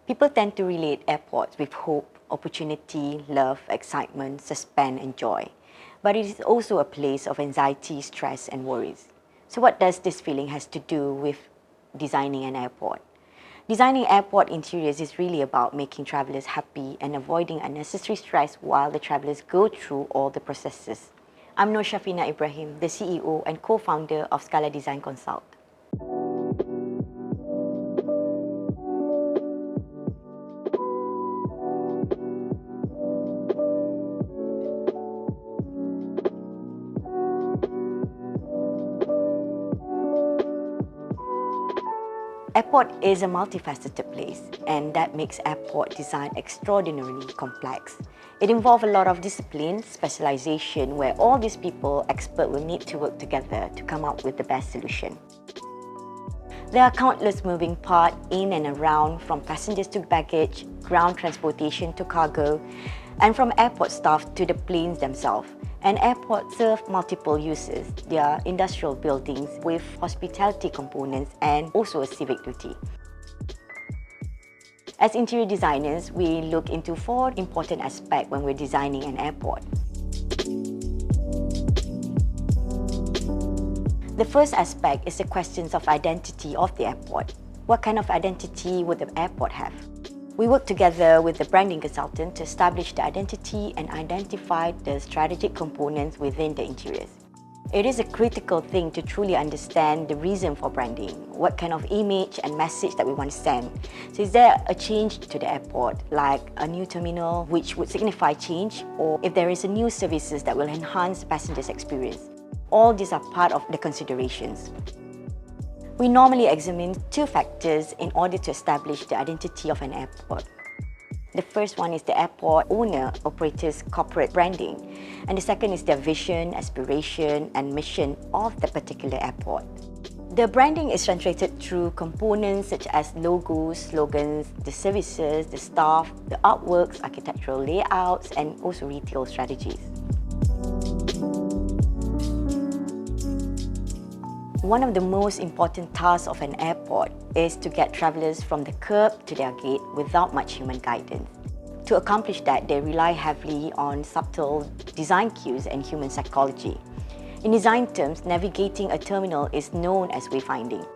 People tend to relate airports with hope, opportunity, love, excitement, suspense, and joy. But it is also a place of anxiety, stress, and worries. So what does this feeling has to do with designing an airport? Designing airport interiors is really about making travelers happy and avoiding unnecessary stress while the travelers go through all the processes. I'm Norshafina Ibrahim, the CEO and co-founder of Scala Design Consult. Airport is a multifaceted place, and that makes airport design extraordinarily complex. It involves a lot of discipline, specialization, where all these people, experts, will need to work together to come up with the best solution. There are countless moving parts in and around, from passengers to baggage, ground transportation to cargo, and from airport staff to the planes themselves. An airport serves multiple uses. They are industrial buildings with hospitality components and also a civic duty. As interior designers, we look into 4 important aspects when we're designing an airport. The first aspect is the questions of identity of the airport. What kind of identity would the airport have? We work together with the branding consultant to establish the identity and identify the strategic components within the interiors. It is a critical thing to truly understand the reason for branding, what kind of image and message that we want to send. So is there a change to the airport, like a new terminal which would signify change, or if there is a new services that will enhance the passenger's experience? All these are part of the considerations. We normally examine 2 factors in order to establish the identity of an airport. The first one is the airport owner-operator's corporate branding, and the second is their vision, aspiration, and mission of the particular airport. The branding is translated through components such as logos, slogans, the services, the staff, the artworks, architectural layouts, and also retail strategies. One of the most important tasks of an airport is to get travelers from the curb to their gate without much human guidance. To accomplish that, they rely heavily on subtle design cues and human psychology. In design terms, navigating a terminal is known as wayfinding.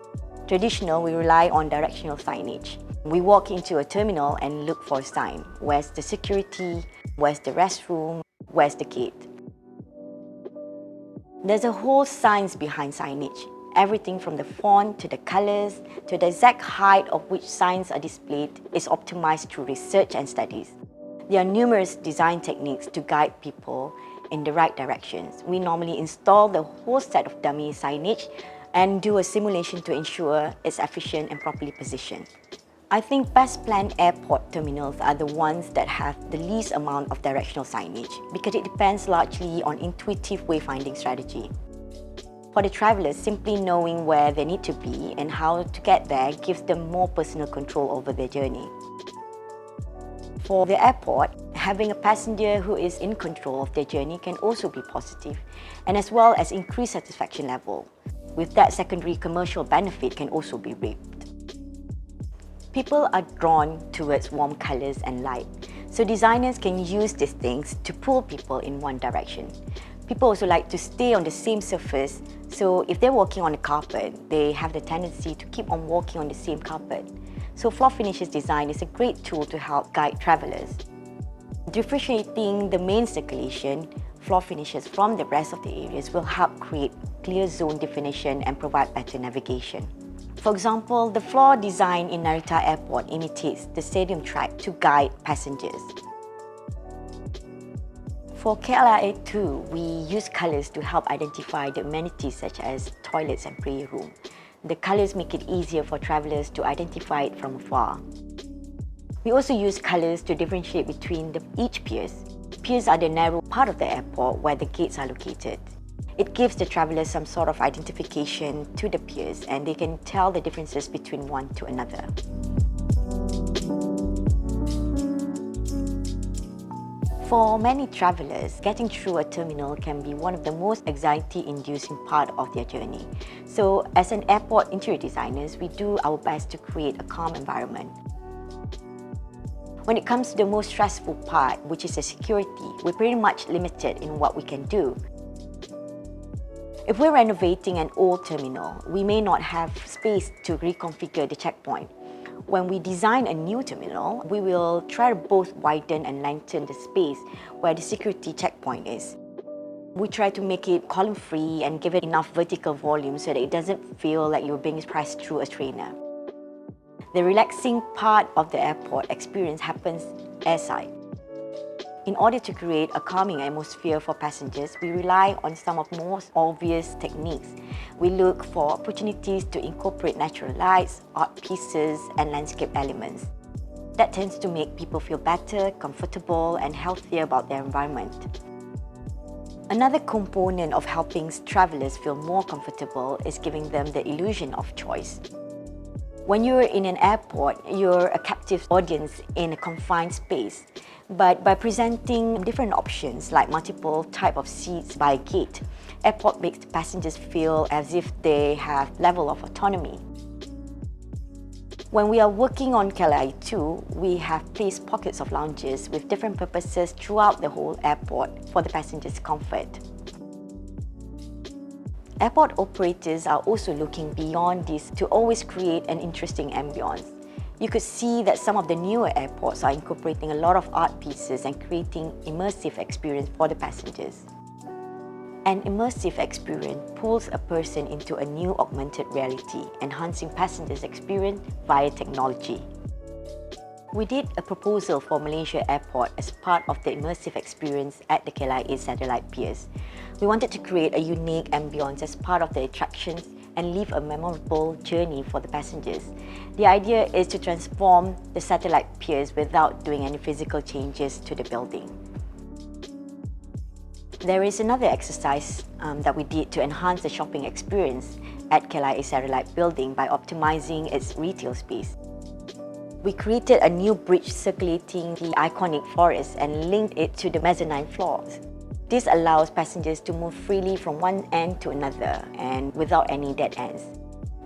Traditional, we rely on directional signage. We walk into a terminal and look for a sign. Where's the security? Where's the restroom? Where's the gate? There's a whole science behind signage. Everything from the font to the colors to the exact height of which signs are displayed is optimized through research and studies. There are numerous design techniques to guide people in the right directions. We normally install the whole set of dummy signage and do a simulation to ensure it's efficient and properly positioned. I think best planned airport terminals are the ones that have the least amount of directional signage because it depends largely on intuitive wayfinding strategy. For the travelers, simply knowing where they need to be and how to get there gives them more personal control over their journey. For the airport, having a passenger who is in control of their journey can also be positive, and as well as increase satisfaction level. With that, secondary commercial benefit can also be reaped. People are drawn towards warm colors and light, so designers can use these things to pull people in one direction. People also like to stay on the same surface, so if they're walking on a carpet, they have the tendency to keep on walking on the same carpet. So floor finishes design is a great tool to help guide travelers. Differentiating the main circulation floor finishes from the rest of the areas will help create clear zone definition and provide better navigation. For example, the floor design in Narita Airport imitates the stadium track to guide passengers. For KLIA 2, we use colors to help identify the amenities such as toilets and prayer room. The colors make it easier for travelers to identify it from afar. We also use colors to differentiate between each piers. Piers are the narrow part of the airport where the gates are located. It gives the travelers some sort of identification to the piers, and they can tell the differences between one to another. For many travelers, getting through a terminal can be one of the most anxiety-inducing part of their journey. So, as an airport interior designers, we do our best to create a calm environment. When it comes to the most stressful part, which is the security, we're pretty much limited in what we can do. If we're renovating an old terminal, we may not have space to reconfigure the checkpoint. When we design a new terminal, we will try to both widen and lengthen the space where the security checkpoint is. We try to make it column-free and give it enough vertical volume so that it doesn't feel like you're being pressed through a trainer. The relaxing part of the airport experience happens airside. In order to create a calming atmosphere for passengers, we rely on some of the most obvious techniques. We look for opportunities to incorporate natural lights, art pieces, and landscape elements. That tends to make people feel better, comfortable, and healthier about their environment. Another component of helping travelers feel more comfortable is giving them the illusion of choice. When you're in an airport, you're a captive audience in a confined space. But by presenting different options like multiple types of seats by gate, airport makes passengers feel as if they have level of autonomy. When we are working on KLIA 2, we have placed pockets of lounges with different purposes throughout the whole airport for the passengers' comfort. Airport operators are also looking beyond this to always create an interesting ambience. You could see that some of the newer airports are incorporating a lot of art pieces and creating immersive experience for the passengers. An immersive experience pulls a person into a new augmented reality, enhancing passengers' experience via technology. We did a proposal for Malaysia Airport as part of the immersive experience at the KLIA satellite piers. We wanted to create a unique ambience as part of the attractions and leave a memorable journey for the passengers. The idea is to transform the satellite piers without doing any physical changes to the building. There is another exercise that we did to enhance the shopping experience at KLIA satellite building by optimizing its retail space. We created a new bridge circulating the iconic forest and linked it to the mezzanine floors. This allows passengers to move freely from one end to another and without any dead ends.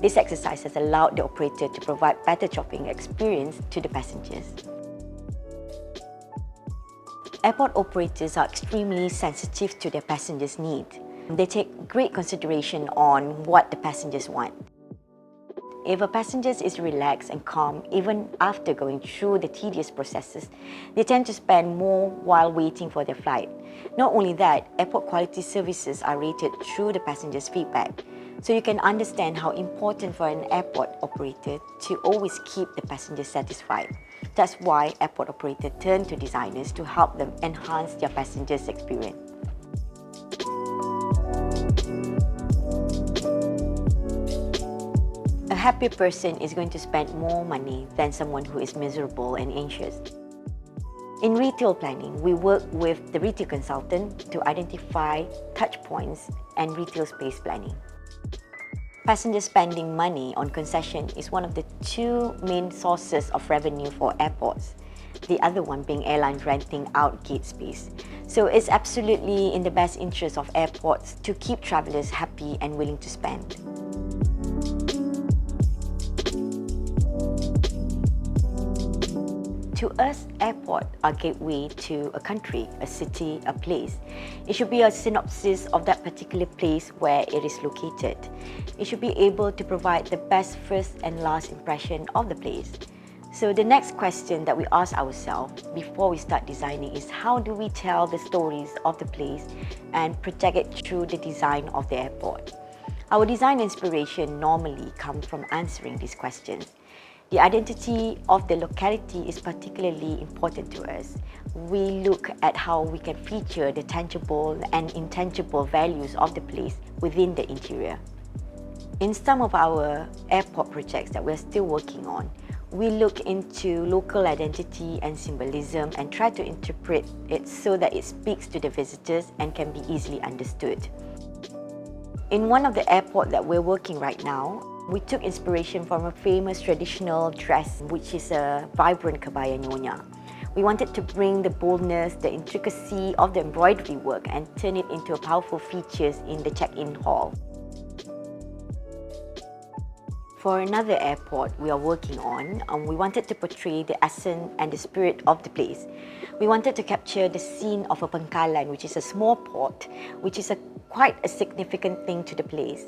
This exercise has allowed the operator to provide better shopping experience to the passengers. Airport operators are extremely sensitive to their passengers' needs. They take great consideration on what the passengers want. If a passenger is relaxed and calm even after going through the tedious processes, they tend to spend more while waiting for their flight. Not only that, airport quality services are rated through the passengers' feedback. So you can understand how important for an airport operator to always keep the passengers satisfied. That's why airport operators turn to designers to help them enhance their passengers' experience. A happy person is going to spend more money than someone who is miserable and anxious. In retail planning, we work with the retail consultant to identify touch points and retail space planning. Passenger spending money on concession is one of the two main sources of revenue for airports, the other one being airlines renting out gate space. So it's absolutely in the best interest of airports to keep travelers happy and willing to spend. To us, airports are gateway to a country, a city, a place. It should be a synopsis of that particular place where it is located. It should be able to provide the best first and last impression of the place. So the next question that we ask ourselves before we start designing is how do we tell the stories of the place and project it through the design of the airport? Our design inspiration normally comes from answering these questions. The identity of the locality is particularly important to us. We look at how we can feature the tangible and intangible values of the place within the interior. In some of our airport projects that we're still working on, we look into local identity and symbolism and try to interpret it so that it speaks to the visitors and can be easily understood. In one of the airports that we're working right now, we took inspiration from a famous traditional dress, which is a vibrant kebaya nyonya. We wanted to bring the boldness, the intricacy of the embroidery work and turn it into powerful features in the check-in hall. For another airport we are working on, we wanted to portray the essence and the spirit of the place. We wanted to capture the scene of a pangkalan, which is a small port, which is quite a significant thing to the place.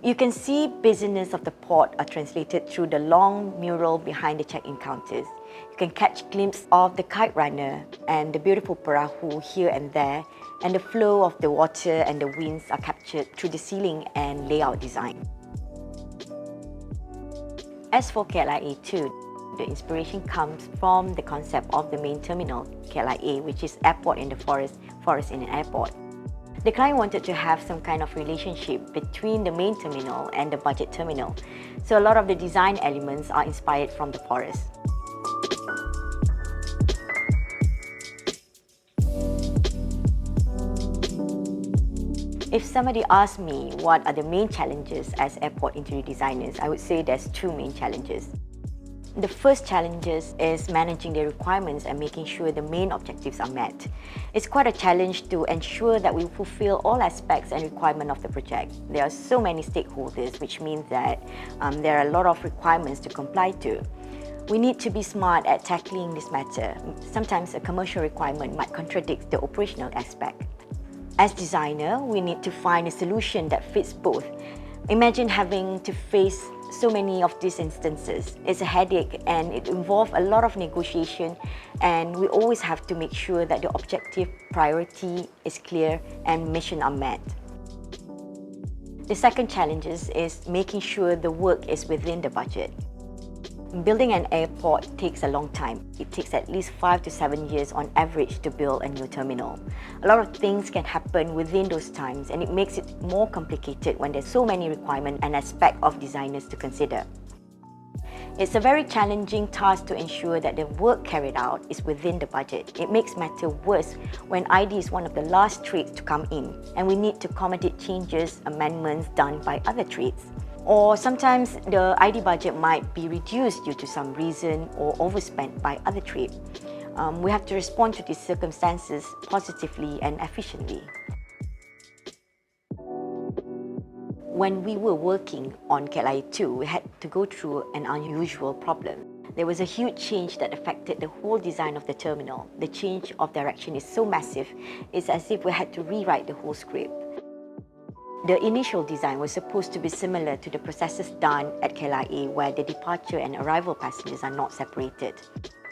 You can see busyness of the port are translated through the long mural behind the check-in counters. You can catch a glimpse of the kite runner and the beautiful perahu here and there, and the flow of the water and the winds are captured through the ceiling and layout design. As for KLIA2, the inspiration comes from the concept of the main terminal, KLIA, which is airport in the forest, forest in an airport. The client wanted to have some kind of relationship between the main terminal and the budget terminal. So a lot of the design elements are inspired from the forest. If somebody asks me what are the main challenges as airport interior designers, I would say there's two main challenges. The first challenge is managing the requirements and making sure the main objectives are met. It's quite a challenge to ensure that we fulfill all aspects and requirements of the project. There are so many stakeholders, which means that there are a lot of requirements to comply to. We need to be smart at tackling this matter. Sometimes a commercial requirement might contradict the operational aspect. As designer, we need to find a solution that fits both. Imagine having to face so many of these instances. It's a headache and it involves a lot of negotiation, and we always have to make sure that the objective priority is clear and mission are met. The second challenge is making sure the work is within the budget. Building an airport takes a long time. It takes at least 5 to 7 years on average to build a new terminal. A lot of things can happen within those times, and it makes it more complicated when there's so many requirements and aspects of designers to consider. It's a very challenging task to ensure that the work carried out is within the budget. It makes matters worse when ID is one of the last trades to come in, and we need to accommodate changes, amendments done by other trades. Or sometimes the ID budget might be reduced due to some reason or overspent by other trade. We have to respond to these circumstances positively and efficiently. When we were working on KLIA2, we had to go through an unusual problem. There was a huge change that affected the whole design of the terminal. The change of direction is so massive, it's as if we had to rewrite the whole script. The initial design was supposed to be similar to the processes done at KLIA, where the departure and arrival passengers are not separated.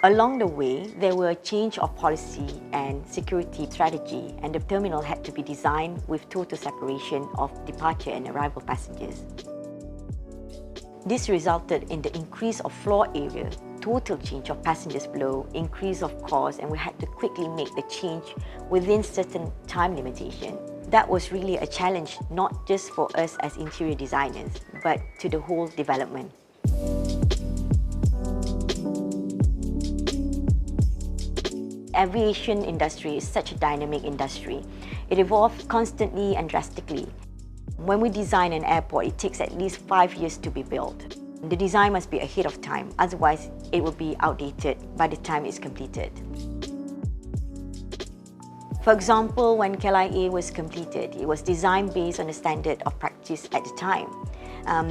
Along the way, there were a change of policy and security strategy, and the terminal had to be designed with total separation of departure and arrival passengers. This resulted in the increase of floor area, total change of passengers flow, increase of cost, and we had to quickly make the change within certain time limitation. That was really a challenge, not just for us as interior designers, but to the whole development. Aviation industry is such a dynamic industry. It evolves constantly and drastically. When we design an airport, it takes at least 5 years to be built. The design must be ahead of time, otherwise it will be outdated by the time it's completed. For example, when KLIA was completed, it was designed based on the standard of practice at the time.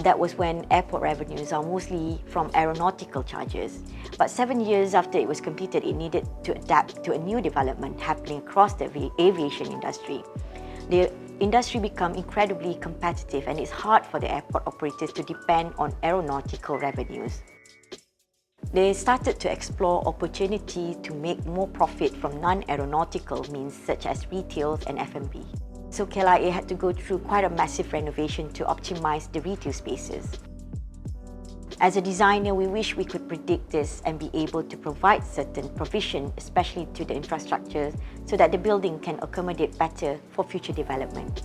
That was when airport revenues are mostly from aeronautical charges. But 7 years after it was completed, it needed to adapt to a new development happening across the aviation industry. The industry became incredibly competitive, and it's hard for the airport operators to depend on aeronautical revenues. They started to explore opportunities to make more profit from non-aeronautical means such as retail and F&B. So KLIA had to go through quite a massive renovation to optimize the retail spaces. As a designer, we wish we could predict this and be able to provide certain provision, especially to the infrastructure, so that the building can accommodate better for future development.